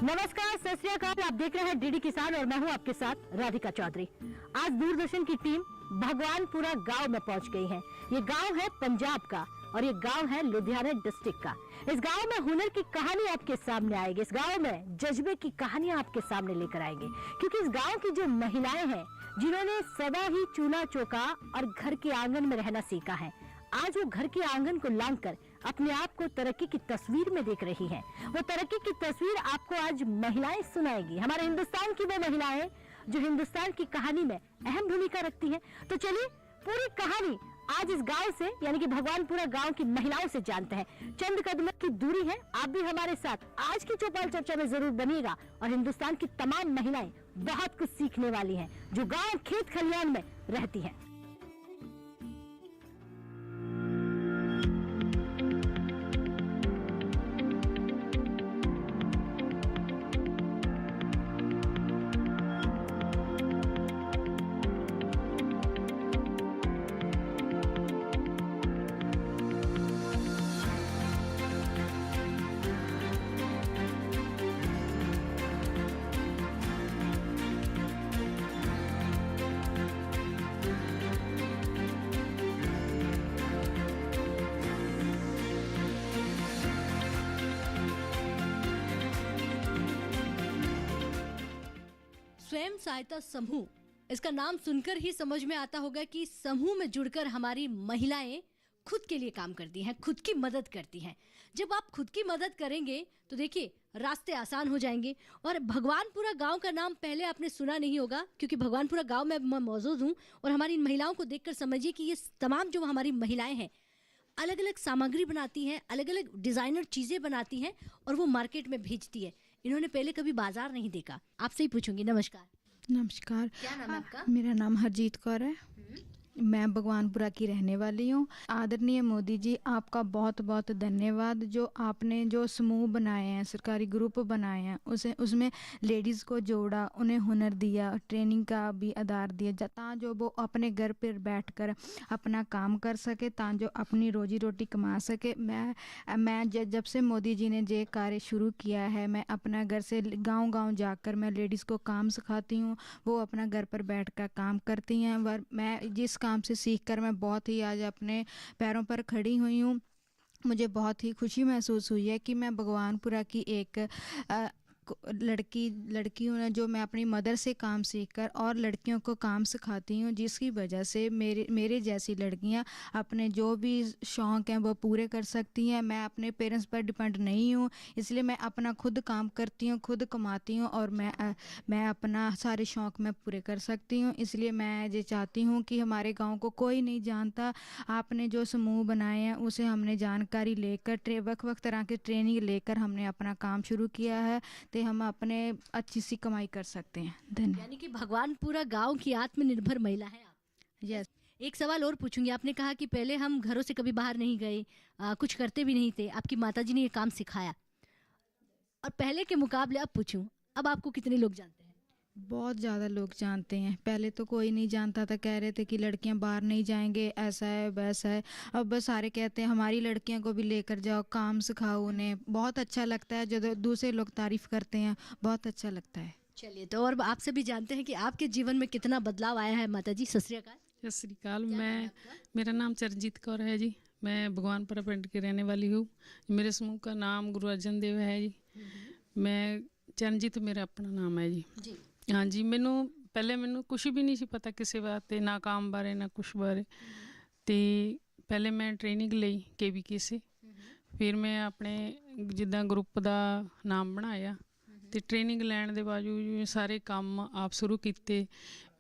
नमस्कार, सत श्री अकाल। आप देख रहे हैं डीडी किसान और मैं हूं आपके साथ राधिका चौधरी। आज दूरदर्शन की टीम भगवानपुरा गांव में पहुंच गई है। ये गांव है पंजाब का और ये गांव है लुधियाना डिस्ट्रिक्ट का। इस गांव में हुनर की कहानी आपके सामने आएगी। इस गांव में जज्बे की कहानियां आपके सामने लेकर आएंगे, क्योंकि इस गांव की जो महिलाएं हैं जिन्होंने सदा ही चूल्हा चौका और घर के आंगन में रहना सीखा है, आज वो घर के आंगन को लांघकर अपने आप को तरक्की की तस्वीर में देख रही हैं। वो तरक्की की तस्वीर आपको आज महिलाएं सुनाएगी। हमारे हिंदुस्तान की वो महिलाएं जो हिंदुस्तान की कहानी में अहम भूमिका रखती हैं। तो चलिए पूरी कहानी आज इस गांव से यानी कि भगवानपुरा गांव की महिलाओं से जानते हैं। चंद कदमों की दूरी है। आप भी हमारे साथ आज की चौपाल चर्चा में जरूर बनिएगा और हिंदुस्तान की तमाम महिलाएं बहुत कुछ सीखने वाली हैं जो गाँव खेत खलियान में रहती है। स्वयं सहायता समूह, इसका नाम सुनकर ही समझ में आता होगा कि समूह में जुड़कर हमारी महिलाएं खुद के लिए काम करती हैं, खुद की मदद करती हैं। जब आप खुद की मदद करेंगे तो देखिए रास्ते आसान हो जाएंगे। और भगवानपुरा गांव का नाम पहले आपने सुना नहीं होगा, क्योंकि भगवानपुरा गांव में मैं मौजूद हूं और हमारी इन महिलाओं को देखकर समझिए कि ये तमाम जो हमारी महिलाएं हैं अलग अलग सामग्री बनाती हैं, अलग अलग डिज़ाइनर चीज़ें बनाती हैं और वो मार्केट में भेजती है। इन्होंने पहले कभी बाजार नहीं देखा। आपसे ही पूछूंगी। नमस्कार। नमस्कार। क्या नाम है आपका? मेरा नाम हरजीत कौर है। मैं भगवानपुरा की रहने वाली हूँ। आदरणीय मोदी जी, आपका बहुत बहुत धन्यवाद। जो आपने जो समूह बनाए हैं, सरकारी ग्रुप बनाए हैं, उसमें लेडीज़ को जोड़ा, उन्हें हुनर दिया, ट्रेनिंग का भी आधार दिया, ताकि वो अपने घर पर बैठकर अपना काम कर सके, ताकि अपनी रोजी रोटी कमा सके। मैं जब से मोदी जी ने ये कार्य शुरू किया है, मैं अपना घर से गांव-गांव जाकर मैं लेडीज़ को काम सिखाती हूँ। वो अपना घर पर बैठकर काम करती हैं। मैं जिस काम से सीखकर मैं बहुत ही आज अपने पैरों पर खड़ी हुई हूँ। मुझे बहुत ही खुशी महसूस हुई है कि मैं भगवानपुरा की एक लड़की हूँ, जो मैं अपनी मदर से काम सीखकर और लड़कियों को काम सिखाती हूँ, जिसकी वजह से मेरे जैसी लड़कियाँ अपने जो भी शौक़ हैं वो पूरे कर सकती हैं। मैं अपने पेरेंट्स पर डिपेंड नहीं हूँ, इसलिए मैं अपना खुद काम करती हूँ, खुद कमाती हूँ और मैं अपना सारे शौक़ मैं पूरे कर सकती हूँ। इसलिए मैं ये चाहती हूँ कि हमारे गाँव को कोई नहीं जानता। आपने जो समूह बनाए हैं उसे हमने जानकारी लेकर वक्त तरह की ट्रेनिंग लेकर हमने अपना काम शुरू किया है, तो हम अपने अच्छी सी कमाई कर सकते हैं। धन्यवाद। यानी कि भगवानपुरा गांव की आत्मनिर्भर महिला है आप। यस। एक सवाल और पूछूंगी। आपने कहा कि पहले हम घरों से कभी बाहर नहीं गए, कुछ करते भी नहीं थे, आपकी माताजी ने ये काम सिखाया, और पहले के मुकाबले अब पूछूं, अब आपको कितने लोग जानते हैं? बहुत ज़्यादा लोग जानते हैं। पहले तो कोई नहीं जानता था, कह रहे थे कि लड़कियां बाहर नहीं जाएंगे, ऐसा है वैसा है। अब बस सारे कहते हैं हमारी लड़कियों को भी लेकर जाओ, काम सिखाओ उन्हें। बहुत अच्छा लगता है जब दूसरे लोग तारीफ़ करते हैं, बहुत अच्छा लगता है। चलिए, तो और आपसे भी जानते हैं कि आपके जीवन में कितना बदलाव आया है। माता जी, सत श्री अकाल। सत श्री अकाल। मेरा नाम चरणजीत कौर है जी। मैं भगवानपुरा पिंड की रहने वाली हूँ। मेरे समूह का नाम गुरु अर्जन देव है जी। मैं चरणजीत मेरा अपना नाम है जी। हाँ जी। मैनू कुछ भी नहीं सी पता किसी वास्ते, ना काम बारे ना कुछ बारे। तो पहले मैं ट्रेनिंग ली KVK से, फिर मैं अपने जिदा ग्रुप का नाम बनाया, तो ट्रेनिंग लैण दे बावजूद सारे काम आप शुरू किए,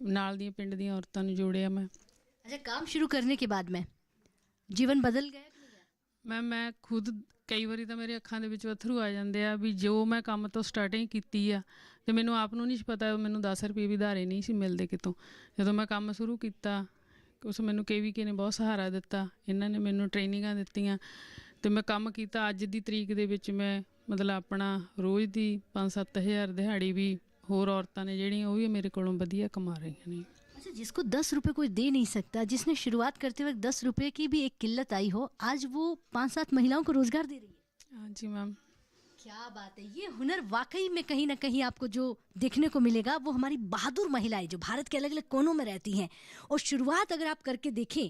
नाल दी पिंड दी औरतां नूं जोड़िया मैं। अच्छा, काम शुरू करने के बाद में जीवन बदल गया? मैं खुद कई बारी तो मेरे अखां दे विच अथरू आ जाते हैं भी जो मैं काम तो स्टार्टिंग की आ, तो मैनू आप नूं नहीं पता, मैनू 10 रुपये भी धारे नहीं सी मिलते कितों। जो मैं काम शुरू किया उस मैनू KVK ने बहुत सहारा दिता, इन्होंने मैनू ट्रेनिंगां दित्तियां, तो मैं काम किया। अज की तरीक दे विच मैं मतलब अपना रोज़ की 5-7 हज़ार दिहाड़ी भी होर औरतां ने जिहड़ियां वो भी मेरे कोलों वधिया कमा रही ने। अच्छा, जिसको 10 रुपये कोई दे नहीं सकता, जिसने शुरुआत करते वक्त 10 रुपये की भी एक किल्लत आई हो, आज वो 5-7 महिलाओं को रोजगार दे रही है। हाँ जी मैम। क्या बात है, ये हुनर वाकई में कहीं ना कहीं आपको जो देखने को मिलेगा वो हमारी बहादुर महिलाएं जो भारत के अलग अलग कोनों में रहती हैं, और शुरुआत अगर आप करके देखें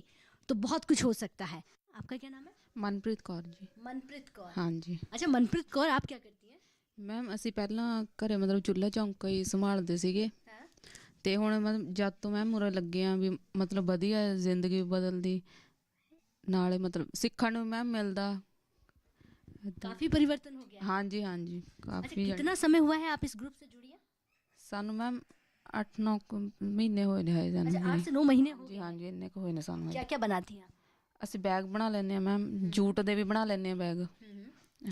तो बहुत कुछ हो सकता है। आपका क्या नाम है? ਮਨਪ੍ਰੀਤ ਕੌਰ ਜੀ। मनप्रीत कौर। ਹਾਂਜੀ अच्छा मनप्रीत कौर, आप क्या करती हैं? ਮੈਮ ਅਸੀਂ ਪਹਿਲਾਂ ਘਰੇ ਮਤਲਬ ਚੁੱਲ੍ਹਾ ਚੌਂਕਾ ਹੀ ਸੰਭਾਲਦੇ ਸੀਗੇ हाँ? ਤੇ ਹੁਣ ਮਤਲਬ ਜਦ ਤੋਂ ਮੈਂ ਮੁਰੇ ਲੱਗੇ ਆ ਵੀ ਮਤਲਬ ਵਧੀਆ ਜ਼ਿੰਦਗੀ ਬਦਲਦੀ ਨਾਲੇ ਮਤਲਬ ਸਿੱਖਣ ਨੂੰ ਮੈਮ ਮਿਲਦਾ। ਏਦਾਂ। काफी परिवर्तन हो गया है। ਹਾਂਜੀ ਹਾਂਜੀ अच्छा, ਕਾਫੀ कितना समय हुआ है आप इस ग्रुप से जुड़ी हैं? ਸਾਨੂੰ ਮੈਮ 8-9 ਮਹੀਨੇ ਹੋਏ ਨੇ ਹੈ अच्छा, ਜਾਨੂੰ 8 से 9 महीने हो ਜੀ गए। ਹਾਂਜੀ ਇੰਨੇ ਕੁ ਹੋਏ ਨੇ ਸਾਨੂੰ। क्या क्या बनाती हैं आप? ਅਸੀਂ ਬੈਗ ਬਣਾ ਲੈਂਦੇ ਆ ਮੈਮ, ਜੂਟ ਦੇ ਵੀ ਬਣਾ ਲੈਂਦੇ ਆ ਬੈਗ।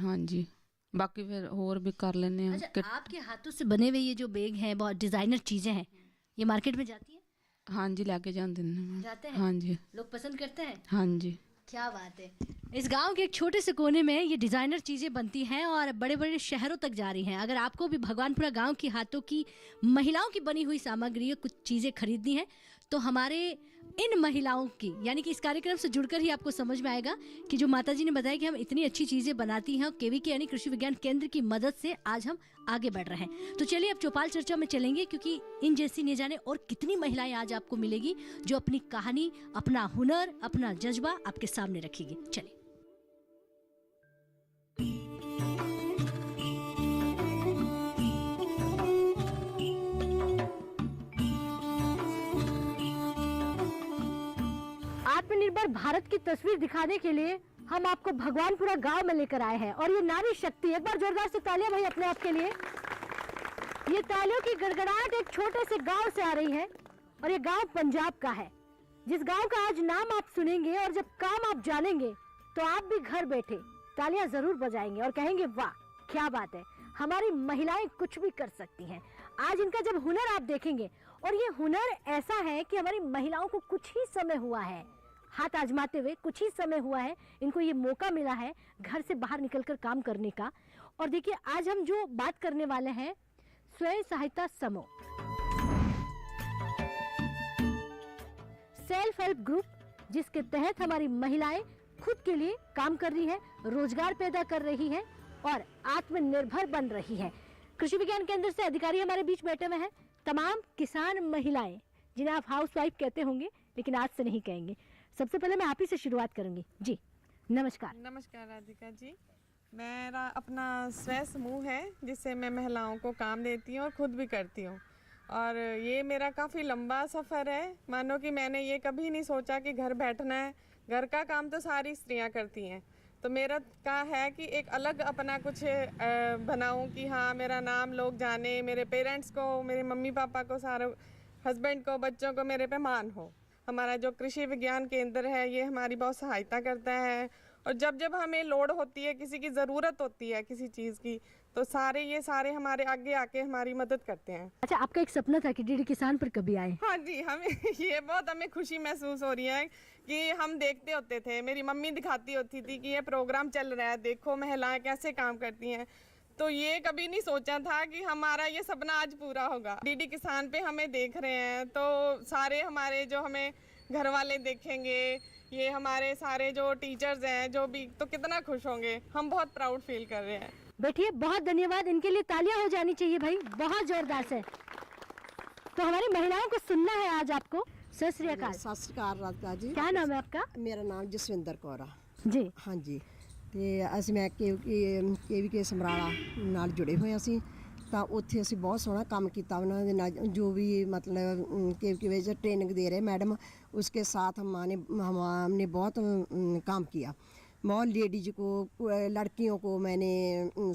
ਹਾਂਜੀ ਬਾਕੀ ਫਿਰ ਹੋਰ ਵੀ ਕਰ ਲੈਂਦੇ ਆ। अच्छा, आपके हाथों से बने हुए ये जो बैग हैं, बहुत डिजाइनर चीजें हैं, ये मार्केट में जाती हैं? ਹਾਂਜੀ ਲੈ ਕੇ ਜਾਂਦੇ ਨੇ ਮੈਮ। जाते हैं? ਹਾਂਜੀ लोग पसंद करते हैं? ਹਾਂਜੀ क्या बात है। इस गांव के एक छोटे से कोने में ये डिजाइनर चीजें बनती हैं और बड़े बड़े शहरों तक जा रही हैं। अगर आपको भी भगवानपुरा गांव की हाथों की महिलाओं की बनी हुई सामग्री या कुछ चीजें खरीदनी है तो हमारे इन महिलाओं की, यानी कि इस कार्यक्रम से जुड़कर ही आपको समझ में आएगा कि जो माताजी ने बताया कि हम इतनी अच्छी चीजें बनाती हैं, और केवीके यानी कृषि विज्ञान केंद्र की मदद से आज हम आगे बढ़ रहे हैं। तो चलिए अब चौपाल चर्चा में चलेंगे, क्योंकि इन जैसी न जाने और कितनी महिलाएं आज आपको मिलेगी जो अपनी कहानी, अपना हुनर, अपना जज्बा आपके सामने रखेगी। चलिए। आत्मनिर्भर भारत की तस्वीर दिखाने के लिए हम आपको भगवानपुरा गांव में लेकर आए हैं, और ये नारी शक्ति, एक बार जोरदार से तालियां भाई अपने आप के लिए। ये तालियों की गड़गड़ाहट एक छोटे से गांव से आ रही है, और ये गांव पंजाब का है, जिस गांव का आज नाम आप सुनेंगे और जब काम आप जानेंगे तो आप भी घर बैठे तालियां जरूर बजाएंगे और कहेंगे वाह क्या बात है, हमारी महिलाएं कुछ भी कर सकती हैं। आज इनका जब हुनर आप देखेंगे, और ये हुनर ऐसा है कि हमारी महिलाओं को कुछ ही समय हुआ है हाथ आजमाते हुए, कुछ ही समय हुआ है इनको ये मौका मिला है घर से बाहर निकलकर काम करने का। और देखिए आज हम जो बात करने वाले हैं स्वयं सहायता समूह, सेल्फ हेल्प ग्रुप, जिसके तहत हमारी महिलाएं खुद के लिए काम कर रही है, रोजगार पैदा कर रही है और आत्मनिर्भर बन रही है। कृषि विज्ञान केंद्र से अधिकारी हमारे बीच बैठे हुए हैं, तमाम किसान महिलाएं जिन्हें आप हाउस वाइफ कहते होंगे लेकिन आज से नहीं कहेंगे। सबसे पहले मैं आप ही से शुरुआत करूंगी जी। नमस्कार। नमस्कार राधिका जी। मेरा अपना स्वयं समूह है जिससे मैं महिलाओं को काम देती हूँ और खुद भी करती हूँ, और ये मेरा काफ़ी लंबा सफ़र है। मानो कि मैंने ये कभी नहीं सोचा कि घर बैठना है, घर का काम तो सारी स्त्रियाँ करती हैं, तो मेरा का है कि एक अलग अपना कुछ बनाऊँ कि हाँ मेरा नाम लोग जाने, मेरे पेरेंट्स को, मेरे मम्मी पापा को, सारे हस्बैंड को, बच्चों को मेरे पे मान हो। हमारा जो कृषि विज्ञान केंद्र है ये हमारी बहुत सहायता करता है, और जब जब हमें लोड होती है, किसी की ज़रूरत होती है किसी चीज़ की, तो ये सारे हमारे आगे आके हमारी मदद करते हैं। अच्छा, आपका एक सपना था कि डीडी किसान पर कभी आए? हाँ जी, हमें ये बहुत हमें खुशी महसूस हो रही है कि हम देखते होते थे, मेरी मम्मी दिखाती होती थी कि ये प्रोग्राम चल रहा है, देखो महिलाएं कैसे काम करती हैं, तो ये कभी नहीं सोचा था कि हमारा ये सपना आज पूरा होगा। डीडी किसान पे हमें देख रहे हैं तो सारे हमारे जो हमें घर वाले देखेंगे, ये हमारे सारे जो टीचर्स हैं जो भी, तो कितना खुश होंगे। हम बहुत प्राउड फील कर रहे हैं। बैठिए, बहुत धन्यवाद, इनके लिए तालियां हो जानी चाहिए भाई, बहुत जोरदार से। तो हमारी महिलाओं को सुनना है आज आपको। सत श्री अकाल। सत श्री अकाल राधिका जी। क्या नाम है आपका? मेरा नाम जसविंदर कौर ਆ जी। ਹਾਂਜੀ, ਤੇ ਅਸੀਂ ਮੈਂ KVK ਸਮਰਾਲਾ ਨਾਲ ਜੁੜੇ ਹੋਏ ਅਸੀਂ, ਤਾਂ ਉੱਥੇ ਅਸੀਂ ਬਹੁਤ ਸੋਹਣਾ ਕੰਮ ਕੀਤਾ ਉਹਨਾਂ ਦੇ ਨਾਲ, ਜੋ ਵੀ मतलब KVK ਵਿੱਚ ट्रेनिंग दे रहे मैडम, उसके साथ हमने बहुत काम किया। बहुत लेडीज को, लड़कियों को मैंने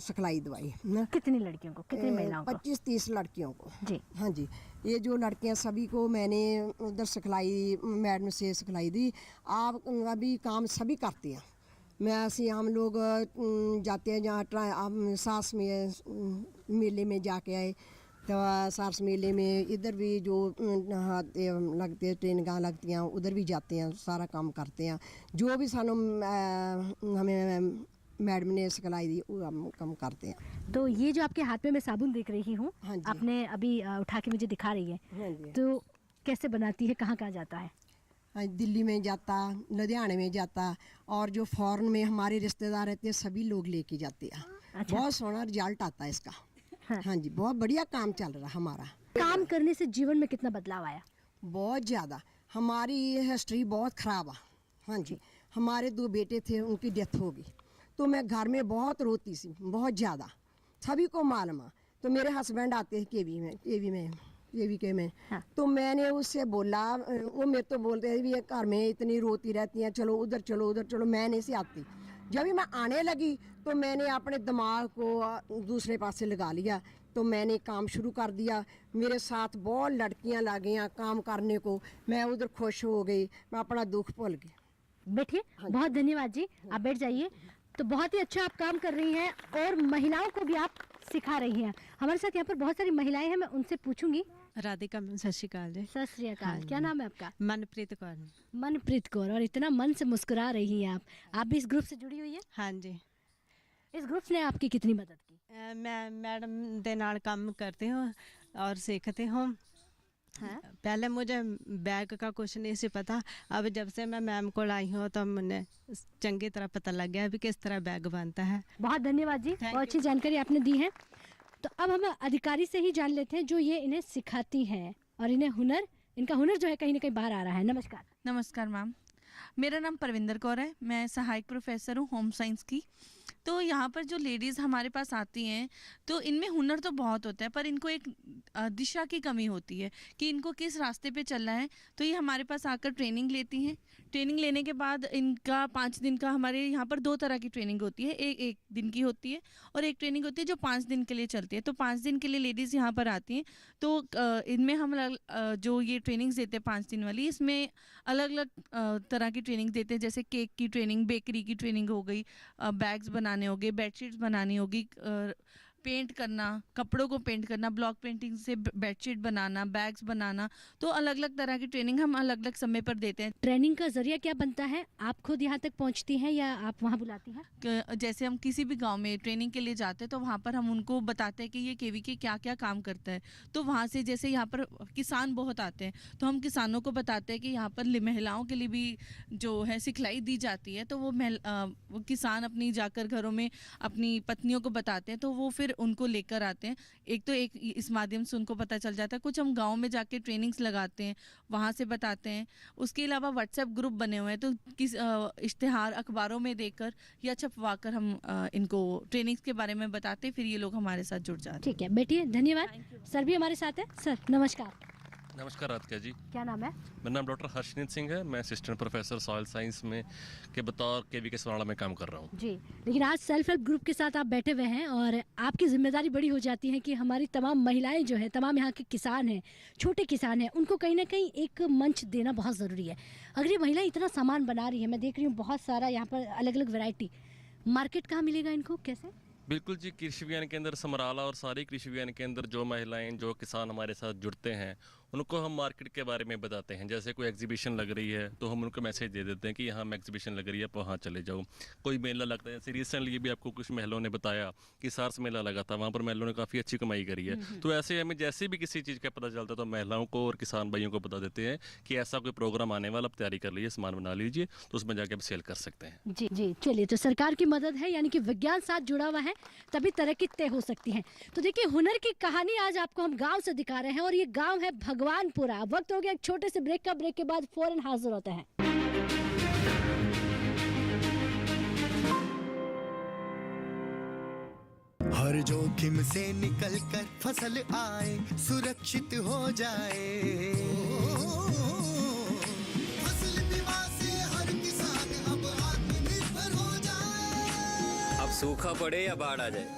सिखलाई दवाई ना। कितनी लड़कियों को, कितनी महिलाओं को? 25-30 लड़कियों को जी। हाँ जी, ये जो लड़कियां सभी को मैंने उधर सिखलाई, मैडम से सिखलाई दी। आप अभी काम सभी करते हैं। हम लोग जाते हैं जहाँ सास में मेले में जाके आए, तो सास मेले में इधर भी जो लगते ट्रेनिंग लगती हैं उधर भी जाते हैं, सारा काम करते हैं। जो भी सानू हमें मैडम ने सिखलाई दी वो हम काम करते हैं। तो ये जो आपके हाथ में मैं साबुन देख रही हूँ, हाँ जी। आपने अभी उठा के मुझे दिखा रही है, हाँ जी। तो कैसे बनाती है, कहाँ कहाँ जाता है? दिल्ली में जाता, लुधियाने में जाता, और जो फॉरेन में हमारे रिश्तेदार रहते हैं सभी लोग लेके जाते हैं। अच्छा। बहुत सोना रिजल्ट आता है इसका। हाँ। हाँ जी, बहुत बढ़िया काम चल रहा हमारा। काम करने से जीवन में कितना बदलाव आया? बहुत ज़्यादा। हमारी हिस्ट्री बहुत ख़राब है। हाँ जी, हमारे 2 बेटे थे, उनकी डेथ हो गई, तो मैं घर में बहुत रोती सी, बहुत ज़्यादा, सभी को मालूम है। तो मेरे हस्बैंड आते हैं केवी में हाँ। तो मैंने उससे बोला, वो मेरे तो बोलते हैं भी ये घर में इतनी रोती रहती हैं, चलो उधर चलो, मैं नहीं से आती। जब भी मैं आने लगी तो मैंने अपने दिमाग को दूसरे पास से लगा लिया, तो मैंने काम शुरू कर दिया। मेरे साथ बहुत लड़कियां लग गईं काम करने को, मैं उधर खुश हो गई, मैं अपना दुख भूल गई। बैठिए, बहुत धन्यवाद जी, आप बैठ जाइए। तो बहुत ही अच्छा आप काम कर रही हैं और महिलाओं को भी आप सिखा रही हैं। हमारे साथ यहाँ पर बहुत सारी महिलाएं हैं, मैं उनसे पूछूंगी। राधिका मैम, सत श्री अकाल जी। सत श्री अकाल, क्या नाम है आपका? मनप्रीत कौर। मनप्रीत कौर। और इतना मन से मुस्कुरा रही हैं आप भी इस ग्रुप से जुड़ी हुई है? हाँ जी। इस ग्रुप ने आपकी कितनी मदद की? मैं मैडम दे नाल काम करती हूँ और सीखती हूँ। हाँ? पहले मुझे बैग का कुछ नहीं सी पता, अब जब से मैं मैम को आई हूँ तो मुझे चंगी तरह पता लग गया भी किस तरह बैग बनता है। बहुत धन्यवाद जी, बहुत अच्छी जानकारी आपने दी है। तो अब हम अधिकारी से ही जान लेते हैं जो ये इन्हें सिखाती हैं और इनका हुनर जो है कहीं ना कहीं बाहर आ रहा है। नमस्कार। नमस्कार मैम, मेरा नाम परविंदर कौर है, मैं सहायक प्रोफेसर हूँ होम साइंस की। तो यहाँ पर जो लेडीज़ हमारे पास आती हैं तो इनमें हुनर तो बहुत होता है, पर इनको एक दिशा की कमी होती है कि इनको किस रास्ते पे चलना है। तो ये हमारे पास आकर ट्रेनिंग लेती हैं। ट्रेनिंग लेने के बाद इनका 5 दिन का, हमारे यहाँ पर 2 तरह की ट्रेनिंग होती है, एक दिन की होती है और एक ट्रेनिंग होती है जो 5 दिन के लिए चलती है। तो 5 दिन के लिए लेडीज़ यहाँ पर आती हैं। तो इनमें हम जो ये ट्रेनिंग्स देते हैं 5 दिन वाली, इसमें अलग अलग तरह की ट्रेनिंग देते हैं, जैसे केक की ट्रेनिंग, बेकरी की ट्रेनिंग हो गई, बैग्स बनाने हो गए, बेडशीट्स बनानी होगी, पेंट करना, कपड़ों को पेंट करना, ब्लॉक पेंटिंग से बेडशीट बनाना, बैग्स बनाना। तो अलग अलग तरह की ट्रेनिंग हम अलग अलग समय पर देते हैं। ट्रेनिंग का जरिया क्या बनता है? आप खुद यहाँ तक पहुँचती हैं या आप वहाँ बुलाती हैं? जैसे हम किसी भी गांव में ट्रेनिंग के लिए जाते हैं तो वहाँ पर हम उनको बताते हैं कि ये केवीके क्या क्या काम करता है। तो वहाँ से, जैसे यहाँ पर किसान बहुत आते हैं, तो हम किसानों को बताते हैं कि यहाँ पर महिलाओं के लिए भी जो है सिखलाई दी जाती है। तो वो किसान अपनी जाकर घरों में अपनी पत्नियों को बताते हैं, तो वो फिर उनको लेकर आते हैं। एक इस माध्यम से उनको पता चल जाता है। कुछ हम गांव में जाके ट्रेनिंग्स लगाते हैं, वहाँ से बताते हैं। उसके अलावा व्हाट्सएप ग्रुप बने हुए हैं, तो किस इश्तिहार अखबारों में देकर या छपवाकर हम इनको ट्रेनिंग्स के बारे में बताते हैं, फिर ये लोग हमारे साथ जुड़ जाते हैं। ठीक है, बैठिए, धन्यवाद। सर भी हमारे साथ है। सर नमस्कार। नमस्कार राधिका जी, क्या नाम है? मेरा नाम डॉक्टर हर्षनीत सिंह है। मैं असिस्टेंट प्रोफेसर सॉइल साइंस में के बतौर केवीके सोनाड़ा में काम कर रहा हूँ जी। लेकिन आज सेल्फ हेल्प ग्रुप के साथ आप बैठे हुए हैं और आपकी जिम्मेदारी बड़ी हो जाती है कि हमारी तमाम महिलाएं जो है, तमाम यहाँ के किसान हैं, छोटे किसान हैं, उनको कहीं ना कहीं एक मंच देना बहुत ज़रूरी है। अगर ये महिलाएं इतना सामान बना रही है, मैं देख रही हूँ बहुत सारा यहाँ पर अलग अलग वैरायटी, मार्केट कहाँ मिलेगा इनको, कैसे? बिल्कुल जी, कृषि विज्ञान केंद्र समराला और सारे कृषि विज्ञान केंद्र जो महिलाएं, जो किसान हमारे साथ जुड़ते हैं, उनको हम मार्केट के बारे में बताते हैं। जैसे कोई एग्जीबिशन लग रही है तो हम उनको मैसेज दे देते हैं कि यहाँ एग्जीबिशन लग रही है, आप वहाँ चले जाओ। कोई मेला लगता है, जैसे रिसेंटली भी आपको कुछ महिलाओं ने बताया कि सार्स मेला लगा था, वहाँ पर महिलाओं ने काफ़ी अच्छी कमाई करी है। तो ऐसे हमें जैसे भी किसी चीज़ का पता चलता है तो महिलाओं को और किसान भाइयों को बता देते हैं कि ऐसा कोई प्रोग्राम आने वाला, आप तैयारी कर लीजिए, सामान बना लीजिए, तो उसमें जाके आप सेल कर सकते हैं। जी जी, चलिए, तो सरकार की मदद है, यानी कि विज्ञान साथ जुड़ा हुआ है, तभी तरक्की तय हो सकती है। तो देखिए, हुनर की कहानी आज आपको हम गांव से दिखा रहे हैं और ये गांव है भगवानपुरा। वक्त हो गया एक छोटे से ब्रेक का, ब्रेक के बाद फौरन हाजिर होते हैं। हर जोखिम से निकल कर फसल आए, सुरक्षित हो जाए। फसल बीमा से हर किसान अब आत्मनिर्भर हो जाए। अब सूखा पड़े या बाढ़ आ जाए,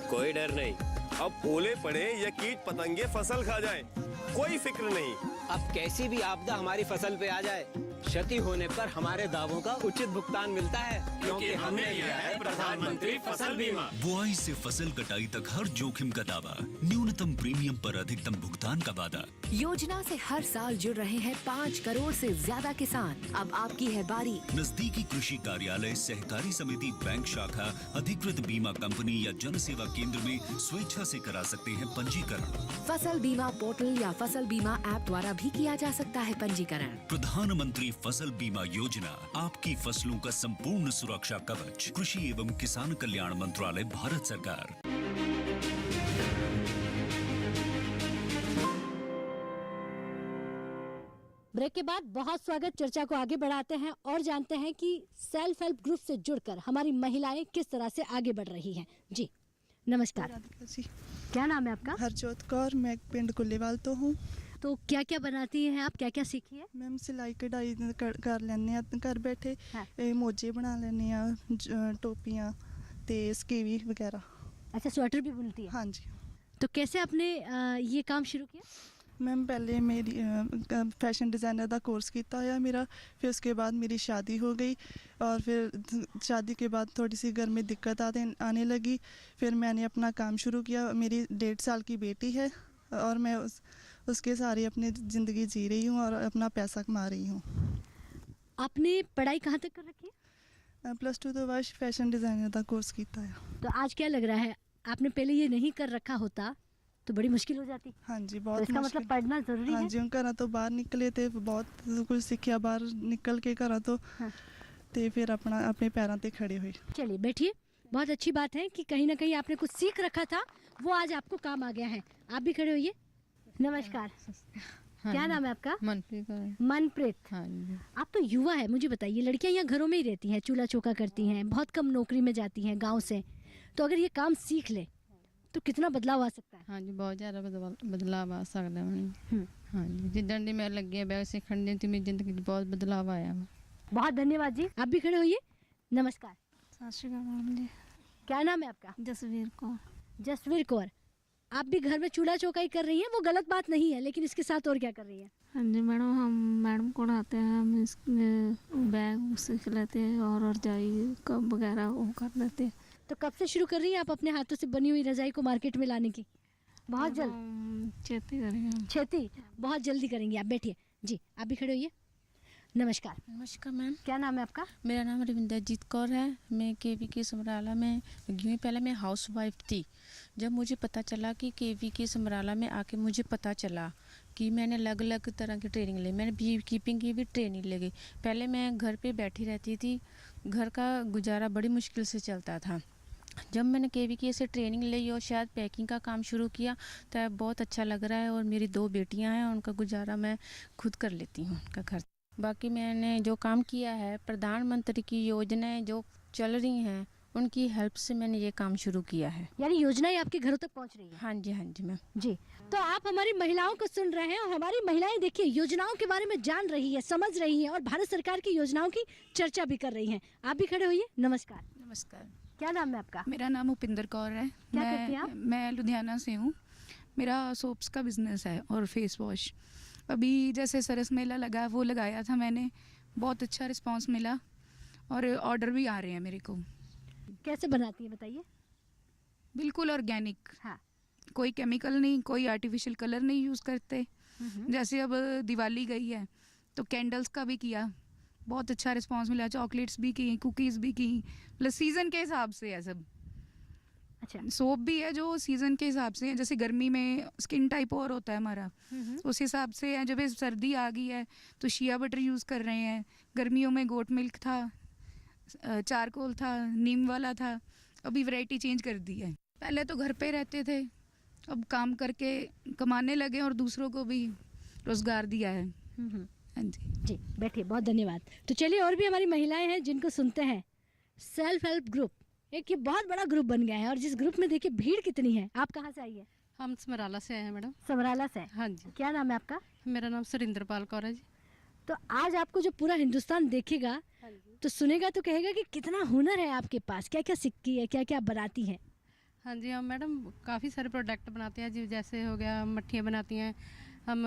कोई डर नहीं। अब ओले पड़े या कीट पतंगे फसल खा जाए, कोई फिक्र नहीं। अब कैसी भी आपदा हमारी फसल पे आ जाए, क्षति होने पर हमारे दावों का उचित भुगतान मिलता है, क्योंकि हमने लिया है प्रधानमंत्री फसल बीमा। बुआई से फसल कटाई तक हर जोखिम का दावा, न्यूनतम प्रीमियम पर अधिकतम भुगतान का वादा। योजना से हर साल जुड़ रहे हैं 5 करोड़ से ज्यादा किसान। अब आपकी है बारी। नजदीकी कृषि कार्यालय, सहकारी समिति, बैंक शाखा, अधिकृत बीमा कंपनी या जन सेवा केंद्र में स्वेच्छा से करा सकते हैं पंजीकरण। फसल बीमा पोर्टल या फसल बीमा ऐप द्वारा द्वारा भी किया जा सकता है पंजीकरण। प्रधानमंत्री फसल बीमा योजना, आपकी फसलों का संपूर्ण सुरक्षा कवच। कृषि एवं किसान कल्याण मंत्रालय, भारत सरकार। ब्रेक के बाद बहुत स्वागत। चर्चा को आगे बढ़ाते हैं और जानते हैं कि सेल्फ हेल्प ग्रुप से जुड़कर हमारी महिलाएं किस तरह से आगे बढ़ रही हैं। जी नमस्कार जी, क्या नाम है आपका? हरजोत कौर, मैं पिंड कुल्लीवाल तो हूँ। तो क्या क्या बनाती हैं आप, क्या क्या सीखी है? मैम सिलाई कढ़ाई कर लेने आ घर बैठे। हाँ। मोजे बना लेने आ, टोपियाँ ते स्कीवी वगैरह। अच्छा, स्वेटर भी बुनती है? हाँ जी। तो कैसे आपने ये काम शुरू किया? मैम पहले मेरी फैशन डिज़ाइनर का कोर्स किया है मेरा, फिर उसके बाद मेरी शादी हो गई और फिर शादी के बाद थोड़ी सी घर में दिक्कत आने लगी। फिर मैंने अपना काम शुरू किया। मेरी 1.5 साल की बेटी है और मैं उसके सारी अपनी ज़िंदगी जी रही हूँ और अपना पैसा कमा रही हूँ। आपने पढ़ाई कहाँ तक कर रखी है? +2 तो बाद फैशन डिज़ाइनर का कोर्स किया है। तो आज क्या लग रहा है, आपने पहले ये नहीं कर रखा होता तो बड़ी मुश्किल हो जाती? हाँ जी, बहुत तो इसका मतलब पढ़ना जरूरी है? हाँ जी, घर तो बाहर निकले थे, बहुत कुछ सीखा बाहर निकल के घर तो। हाँ। ते फिर अपने पैरों पे खड़े हुए। चलिए बैठिए। बहुत अच्छी बात है कि कहीं ना कहीं आपने कुछ सीख रखा था, वो आज आपको काम आ गया है। आप भी खड़े होइए। नमस्कार। हाँ क्या नाम है आपका? मनप्रीत। मनप्रीत। हाँ जी। आप तो युवा है, मुझे बताइए, लड़कियां यहाँ घरों में ही रहती हैं, चूल्हा चौका करती हैं, बहुत कम नौकरी में जाती हैं गाँव से, तो अगर ये काम सीख ले तो कितना बदलाव आ सकता है? हाँ जी, बहुत ज़्यादा बदलाव आ सकता है। हाँ जी, जिद्दन दी मैं लगी है बैग सीखने दी थी, मेरी जिंदगी बहुत बदलाव आया। बहुत धन्यवाद जी। आप भी खड़े होइए। नमस्कार। सत श्री अकाल मैम जी। क्या नाम है आपका? जसवीर कौर। जसवीर कौर, आप भी घर में चूल्हा चौका ही कर रही हैं, वो गलत बात नहीं है, लेकिन इसके साथ और क्या कर रही हैं? हाँ जी मैडम, हम मैडम को आते हैं, हम इसमें बैग सीख लेते हैं और रजाई कप वगैरह वो कर लेते हैं। तो कब से शुरू कर रही हैं आप अपने हाथों से बनी हुई रजाई को मार्केट में लाने की? बहुत जल्द खेती करेंगे। खेती बहुत जल्दी करेंगे। आप बैठिए जी। आप भी खड़े होइए। नमस्कार। नमस्कार मैम। क्या नाम है आपका? मेरा नाम रविंदरजीत कौर है। मैं KVK समराला में लगी हुई। पहले मैं हाउस वाइफ थी। जब मुझे पता चला कि KVK समराला में आके मुझे पता चला कि मैंने अलग अलग तरह की ट्रेनिंग ली। मैंने बी कीपिंग की भी ट्रेनिंग ले गई। पहले मैं घर पे बैठी रहती थी, घर का गुजारा बड़ी मुश्किल से चलता था। जब मैंने KVK से ट्रेनिंग ली और शायद पैकिंग का काम शुरू किया तो बहुत अच्छा लग रहा है और मेरी 2 बेटियां हैं, उनका गुजारा मैं खुद कर लेती हूँ, उनका खर्च। बाकी मैंने जो काम किया है, प्रधानमंत्री की योजनाएं जो चल रही हैं उनकी हेल्प से मैंने ये काम शुरू किया है। यानी योजनाएं आपके घरों तक पहुंच रही है? हाँ जी, हाँ जी मैम जी। तो आप हमारी महिलाओं को सुन रहे हैं और हमारी महिलाएं देखिए योजनाओं के बारे में जान रही है, समझ रही हैं और भारत सरकार की योजनाओं की चर्चा भी कर रही हैं। आप भी खड़े होइए। नमस्कार। नमस्कार। क्या नाम है आपका? मेरा नाम उपिंदर कौर है। क्या करती हैं आप? मैं लुधियाना से हूँ। मेरा सोप्स का बिजनेस है और फेस वॉश। अभी जैसे सरस मेला लगा, वो लगाया था मैंने, बहुत अच्छा रिस्पांस मिला और ऑर्डर भी आ रहे हैं मेरे को। कैसे बनाती है बताइए? बिल्कुल ऑर्गेनिक। हाँ। कोई केमिकल नहीं, कोई आर्टिफिशियल कलर नहीं यूज़ करते। जैसे अब दिवाली गई है तो कैंडल्स का भी किया, बहुत अच्छा रिस्पांस मिला। चॉकलेट्स भी की, कुकीज़ भी की, प्लस सीज़न के हिसाब से है सब। अच्छा। सोप भी है जो सीज़न के हिसाब से है। जैसे गर्मी में स्किन टाइप और होता है हमारा, उस हिसाब से है। जब ये सर्दी आ गई है तो शिया बटर यूज़ कर रहे हैं। गर्मियों में गोट मिल्क था, चारकोल था, नीम वाला था। अभी वैरायटी चेंज कर दी है। पहले तो घर पे रहते थे, अब काम करके कमाने लगे और दूसरों को भी रोज़गार दिया है। हाँ जी। जी बैठिए। बहुत धन्यवाद। तो चलिए, और भी हमारी महिलाएं हैं जिनको सुनते हैं। सेल्फ हेल्प ग्रुप एक ये बहुत बड़ा ग्रुप बन गया है और जिस ग्रुप में देखिए भीड़ कितनी है। आप कहाँ से आई है? हम समराला से आए हैं मैडम। समराला से? हाँ जी। क्या नाम है आपका? मेरा नाम सुरिंदरपाल कौर है जी। तो आज आपको जो पूरा हिंदुस्तान देखेगा तो सुनेगा तो कहेगा कि कितना हुनर है आपके पास, क्या क्या सीखती है, क्या क्या बनाती हैं। हाँ जी, हम मैडम काफ़ी सारे प्रोडक्ट बनाते हैं जी। जैसे हो गया मट्ठियाँ बनाती हैं हम,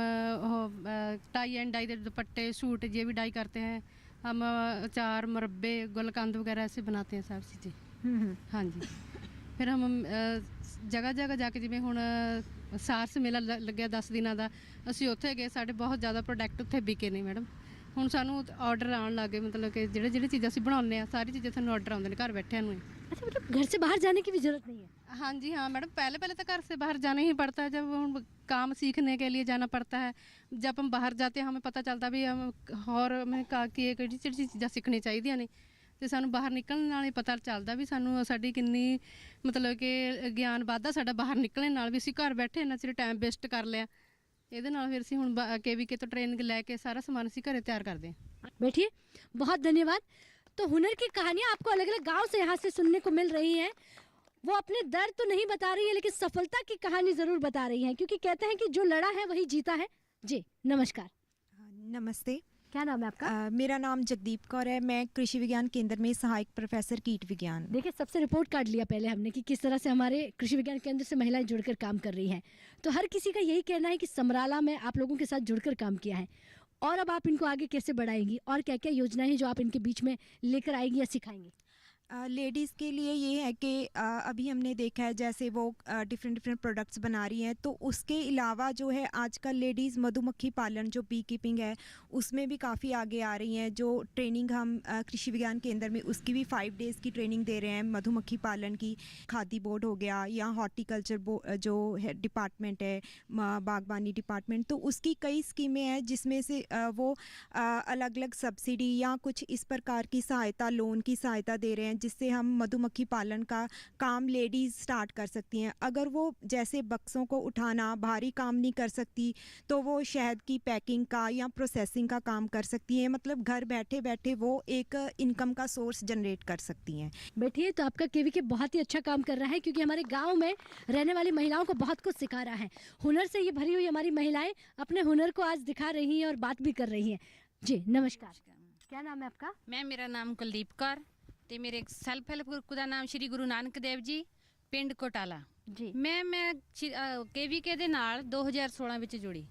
टाई एंड डाई दुपट्टे, सूट ये भी डाई करते हैं हम। अचार, मुरब्बे, गुलकंद वगैरह ऐसे बनाते हैं सब चीज़ें। हाँ जी। फिर हम जगह जगह जाके जिवें हुण सारस मेला ਲੱਗਿਆ 10 ਦਿਨਾਂ ਦਾ, ਅਸੀਂ ਉੱਥੇ ਗਏ। ਸਾਡੇ ਬਹੁਤ ਜ਼ਿਆਦਾ ਪ੍ਰੋਡਕਟ ਉੱਥੇ ਵਿਕੇ ਨੇ ਮੈਡਮ। ਹੁਣ ਸਾਨੂੰ ਆਰਡਰ ਆਉਣ ਲੱਗੇ, मतलब कि ਜਿਹੜੇ ਚੀਜ਼ਾਂ ਅਸੀਂ ਬਣਾਉਂਦੇ ਆ ਸਾਰੀ ਚੀਜ਼ਾਂ ਸਾਨੂੰ ਆਰਡਰ ਆਉਂਦੇ ਨੇ ਘਰ ਬੈਠਿਆਂ ਨੂੰ। अच्छा मतलब घर से बाहर जाने की भी जरूरत नहीं है? हाँ जी हाँ मैडम, पहले पहले तो घर से बाहर जाना ही पड़ता है, जब हम काम सीखने के लिए जाना पड़ता है। जब हम बाहर जाते हैं हमें पता चलता भी हम और हमें किहड़ी चीज़ां सीखनी चाहिए ने, ਤੇ ਸਾਨੂੰ ਬਾਹਰ ਨਿਕਲਣ ਨਾਲ ਹੀ ਪਤਾ ਚੱਲਦਾ ਵੀ ਸਾਨੂੰ ਸਾਡੀ ਕਿੰਨੀ ਮਤਲਬ ਕਿ ਗਿਆਨ ਵੱਧਦਾ ਸਾਡਾ ਬਾਹਰ ਨਿਕਲਣ ਨਾਲ, ਵੀ ਅਸੀਂ ਘਰ ਬੈਠੇ ਇੰਨਾ ਚਿਰ ਟਾਈਮ ਵੇਸਟ ਕਰ ਲਿਆ। ਇਹਦੇ ਨਾਲ ਫਿਰ ਅਸੀਂ ਹੁਣ KVK ਤੋਂ ट्रेनिंग ਲੈ ਕੇ ਸਾਰਾ ਸਮਾਨ ਅਸੀਂ ਘਰੇ ਤਿਆਰ ਕਰਦੇ ਹਾਂ। बैठिए, बहुत धन्यवाद। तो हुनर की कहानियाँ आपको अलग अलग गांव से यहाँ से सुनने को मिल रही हैं। वो अपने दर्द तो नहीं बता रही है लेकिन सफलता की कहानी जरूर बता रही हैं, क्योंकि कहते हैं कि जो लड़ा है वही जीता है। जी नमस्कार। नमस्ते, क्या नाम है आपका? मेरा नाम जगदीप कौर है। मैं कृषि विज्ञान केंद्र में सहायक प्रोफेसर कीट विज्ञान। देखिए, सबसे रिपोर्ट कार्ड लिया पहले हमने कि किस तरह से हमारे कृषि विज्ञान केंद्र से महिलाएं जुड़कर काम कर रही हैं। तो हर किसी का यही कहना है कि समराला में आप लोगों के साथ जुड़कर काम किया है, और अब आप इनको आगे कैसे बढ़ाएंगी और क्या क्या योजनाएं हैं जो आप इनके बीच में लेकर आएंगी या सिखाएंगी? लेडीज़ के लिए ये है कि अभी हमने देखा है जैसे वो डिफरेंट डिफरेंट प्रोडक्ट्स बना रही हैं, तो उसके अलावा जो है आजकल लेडीज़ मधुमक्खी पालन जो बी कीपिंग है उसमें भी काफ़ी आगे आ रही हैं। जो ट्रेनिंग हम कृषि विज्ञान केंद्र में उसकी भी 5 डेज़ की ट्रेनिंग दे रहे हैं मधुमक्खी पालन की। खादी बोर्ड हो गया या हॉर्टिकल्चर जो है डिपार्टमेंट है, बागबानी डिपार्टमेंट, तो उसकी कई स्कीमें हैं जिसमें से वो अलग अलग सब्सिडी या कुछ इस प्रकार की सहायता, लोन की सहायता दे रहे हैं जिससे हम मधुमक्खी पालन का काम लेडीज़ स्टार्ट कर सकती हैं। अगर वो जैसे बक्सों को उठाना भारी काम नहीं कर सकती तो वो शहद की पैकिंग का या प्रोसेसिंग का काम कर सकती हैं। मतलब घर बैठे बैठे वो एक इनकम का सोर्स जनरेट कर सकती हैं। बैठिए, तो आपका KVK बहुत ही अच्छा काम कर रहा है, क्योंकि हमारे गांव में रहने वाली महिलाओं को बहुत कुछ सिखा रहा है। हुनर से ये भरी हुई हमारी महिलाएं अपने हुनर को आज दिखा रही हैं और बात भी कर रही हैं। जी नमस्कार, क्या नाम है आपका? मैं, मेरा नाम कुलदीप कौर ਤੇ ਮੇਰੇ ਸੈਲਫ ਹੈਲਪ ਗਰੁੱਪ ਦਾ ਨਾਮ ਸ਼੍ਰੀ ਗੁਰੂ ਨਾਨਕ ਦੇਵ ਜੀ, ਪਿੰਡ ਕੋਟਾਲਾ ਜੀ। ਮੈਂ KVK ਦੇ ਨਾਲ 2016 ਵਿੱਚ ਜੁੜੀ।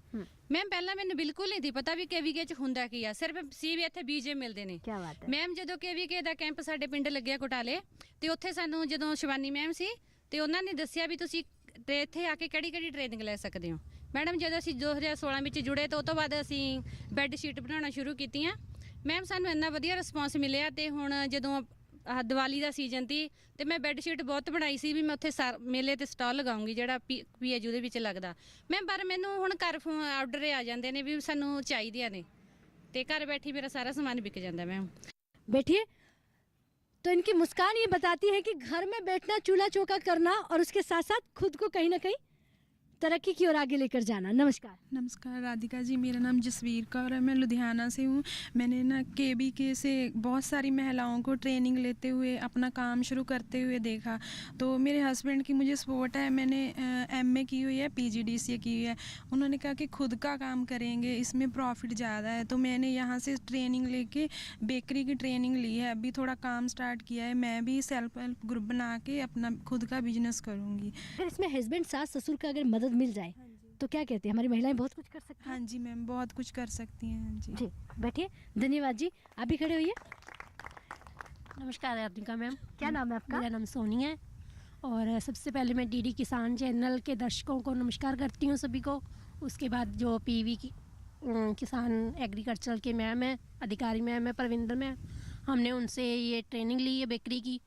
ਮੈਮ ਪਹਿਲਾਂ ਮੈਨੂੰ ਬਿਲਕੁਲ ਨਹੀਂ ਸੀ ਪਤਾ ਵੀ KVK ਚ ਹੁੰਦਾ ਕੀ ਆ, ਸਿਰਫ ਸੀ ਵੀ ਇੱਥੇ BJ ਮਿਲਦੇ ਨੇ। ਕੀ ਬਾਤ ਹੈ ਮੈਮ, ਜਦੋਂ KVK ਦਾ ਕੈਂਪ ਸਾਡੇ ਪਿੰਡ ਲੱਗਿਆ ਕੋਟਾਲੇ, ਤੇ ਉੱਥੇ ਸਾਨੂੰ ਜਦੋਂ ਸ਼ਿਵਾਨੀ ਮੈਮ ਸੀ ਤੇ ਉਹਨਾਂ ਨੇ ਦੱਸਿਆ ਵੀ ਤੁਸੀਂ ਤੇ ਇੱਥੇ ਆ ਕੇ ਕਿਹੜੀ ਕਿਹੜੀ ਟ੍ਰੇਨਿੰਗ ਲੈ ਸਕਦੇ ਹੋ। ਮੈਡਮ, ਜਦੋਂ ਅਸੀਂ 2016 ਵਿੱਚ ਜੁੜੇ ਤਾਂ ਉਹ ਤੋਂ ਬਾਅਦ ਅਸੀਂ ਬੈੱਡ ਸ਼ੀਟ ਬਣਾਉਣਾ ਸ਼ੁਰੂ ਕੀਤੀਆਂ। ਮੈਮ, ਸਾਨੂੰ ਇੰਨਾ ਵਧੀਆ ਰਿਸਪੌਂਸ ਮਿਲਿਆ, ਤੇ ਹੁਣ ਜਦੋਂ ਦੀਵਾਲੀ ਦਾ ਸੀਜ਼ਨ ਸੀ ਤੇ ਮੈਂ ਬੈੱਡ ਸ਼ੀਟ ਬਹੁਤ ਬਣਾਈ ਸੀ ਵੀ ਮੈਂ ਉੱਥੇ ਮੇਲੇ ਤੇ ਸਟਾਲ ਲਗਾਉਂਗੀ ਜਿਹੜਾ PHU ਦੇ ਵਿੱਚ ਲੱਗਦਾ। ਮੈਂ ਪਰ ਮੈਨੂੰ ਹੁਣ ਘਰ ਆਰਡਰ ਆ ਜਾਂਦੇ ਨੇ ਵੀ ਸਾਨੂੰ ਚਾਹੀਦੀਆਂ ਨੇ, ਤੇ ਘਰ ਬੈਠੀ ਮੇਰਾ ਸਾਰਾ ਸਮਾਨ ਵਿਕ ਜਾਂਦਾ। मैम बैठिए, तो इनकी मुस्कान ये बताती है कि घर में बैठना, चूल्हा चौका करना और उसके साथ साथ खुद को कहीं ना कहीं तरक्की की ओर आगे लेकर जाना। नमस्कार। नमस्कार राधिका जी, मेरा नाम जसवीर कौर है, मैं लुधियाना से हूँ। मैंने ना KVK से बहुत सारी महिलाओं को ट्रेनिंग लेते हुए अपना काम शुरू करते हुए देखा, तो मेरे हस्बैंड की मुझे सपोर्ट है। मैंने MA की हुई है, PGDCA की हुई है। उन्होंने कहा कि खुद का काम करेंगे, इसमें प्रॉफिट ज़्यादा है, तो मैंने यहाँ से ट्रेनिंग लेके बेकरी की ट्रेनिंग ली है। अभी थोड़ा काम स्टार्ट किया है, मैं भी सेल्फ हेल्प ग्रुप बना के अपना खुद का बिजनेस करूँगी। अगर इसमें हस्बैंड सास ससुर का अगर मदद मिल जाए तो क्या कहते हैं, हमारी महिलाएं बहुत कुछ कर सकती हैं? हाँ जी मैम, बहुत कुछ कर सकती हैं जी। जी बैठिए, धन्यवाद जी। आप भी खड़े होइए। नमस्कार राधिका मैम, क्या नाम है आपका? मेरा नाम सोनी है, और सबसे पहले मैं DD किसान चैनल के दर्शकों को नमस्कार करती हूँ सभी को। उसके बाद जो PV की किसान एग्रीकल्चर के मैम है, अधिकारी मैम है परविंदर मैम, हमने उनसे ये ट्रेनिंग ली है बेकरी की,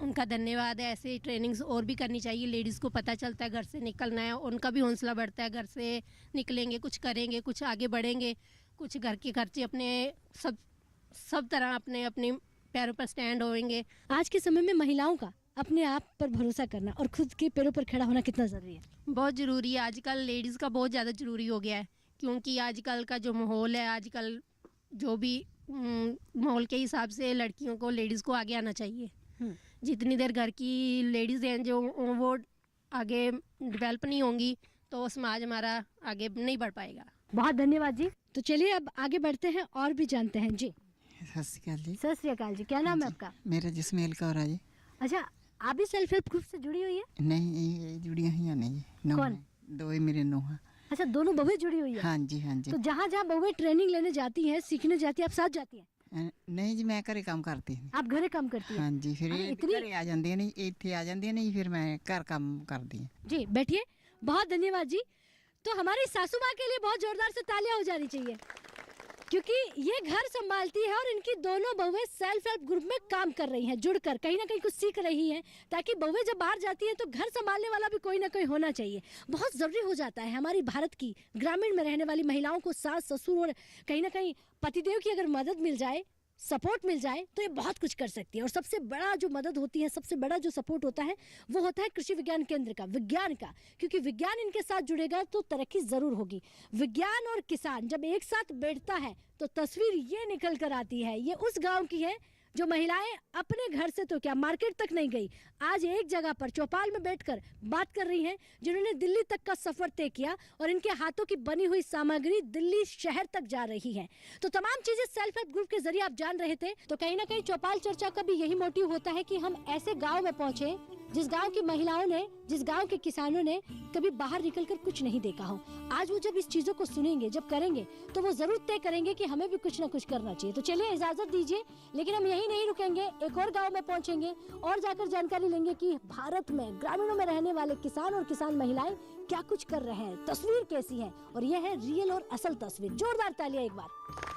उनका धन्यवाद है। ऐसे ट्रेनिंग्स और भी करनी चाहिए, लेडीज़ को पता चलता है घर से निकलना है, उनका भी हौसला बढ़ता है, घर से निकलेंगे कुछ करेंगे, कुछ आगे बढ़ेंगे, कुछ घर के खर्चे अपने सब तरह अपने अपने पैरों पर स्टैंड होएंगे। आज के समय में महिलाओं का अपने आप पर भरोसा करना और खुद के पैरों पर खड़ा होना कितना ज़रूरी है? बहुत ज़रूरी है। आजकल लेडीज़ का बहुत ज़्यादा ज़रूरी हो गया है, क्योंकि आजकल का जो माहौल है, आजकल जो भी माहौल के हिसाब से लड़कियों को, लेडीज़ को आगे आना चाहिए। जितनी देर घर की लेडीज़ हैं जो वो आगे डेवलप नहीं होंगी तो समाज हमारा आगे नहीं बढ़ पाएगा। बहुत धन्यवाद जी। तो चलिए अब आगे बढ़ते हैं और भी जानते हैं जी। सत श्री अकाल जी। सत श्री अकाल जी, क्या नाम है आपका? मेरा जसमेल कौर है जी। अच्छा, आप भी सेल्फ हेल्प ग्रुप से जुड़ी हुई है? नहीं, जुड़ी हुई है नहीं। कौन? दो ही मेरे नोहा। अच्छा, दोनों बहुएं जुड़ी हुई है? हाँ जी हाँ जी। तो जहाँ जहाँ बहुएं ट्रेनिंग लेने जाती हैं, सीखने जाती हैं, आप साथ जाती हैं? नहीं जी, मैं घरे काम करती हूँ। आप घरे काम करती हैं? हाँ जी, फिर घरे आ जाती है नहीं, इतने आ जाती है नहीं, फिर मैं घर काम करती हूँ जी। बैठिए, बहुत धन्यवाद जी। तो हमारी सासू माँ के लिए बहुत जोरदार से तालियां हो जानी चाहिए। क्योंकि ये घर संभालती है और इनकी दोनों बहुएं सेल्फ हेल्प ग्रुप में काम कर रही हैं, जुड़कर कहीं ना कहीं कुछ सीख रही हैं, ताकि बहुएं जब बाहर जाती हैं तो घर संभालने वाला भी कोई ना कोई होना चाहिए। बहुत ज़रूरी हो जाता है हमारी भारत की ग्रामीण में रहने वाली महिलाओं को सास ससुर और कहीं ना कहीं पतिदेव की अगर मदद मिल जाए, सपोर्ट मिल जाए, तो ये बहुत कुछ कर सकती है। और सबसे बड़ा जो मदद होती है, सबसे बड़ा जो सपोर्ट होता है, वो होता है कृषि विज्ञान केंद्र का, विज्ञान का, क्योंकि विज्ञान इनके साथ जुड़ेगा तो तरक्की जरूर होगी। विज्ञान और किसान जब एक साथ बैठता है तो तस्वीर ये निकल कर आती है। ये उस गांव की है जो महिलाएं अपने घर से तो क्या मार्केट तक नहीं गई, आज एक जगह पर चौपाल में बैठकर बात कर रही हैं, जिन्होंने दिल्ली तक का सफर तय किया और इनके हाथों की बनी हुई सामग्री दिल्ली शहर तक जा रही है। तो तमाम चीजें सेल्फ हेल्प ग्रुप के जरिए आप जान रहे थे। तो कहीं ना कहीं चौपाल चर्चा का भी यही मोटिव होता है कि हम ऐसे गाँव में पहुंचे जिस गांव की महिलाओं ने, जिस गांव के किसानों ने कभी बाहर निकलकर कुछ नहीं देखा हो। आज वो जब इस चीजों को सुनेंगे, जब करेंगे, तो वो जरूर तय करेंगे कि हमें भी कुछ ना कुछ करना चाहिए। तो चलिए इजाजत दीजिए, लेकिन हम यही नहीं रुकेंगे, एक और गांव में पहुंचेंगे और जाकर जानकारी लेंगे कि भारत में ग्रामीणों में रहने वाले किसान और किसान महिलाएं क्या कुछ कर रहे हैं, तस्वीर कैसी है। और यह है रियल और असल तस्वीर। जोरदार तालियां एक बार।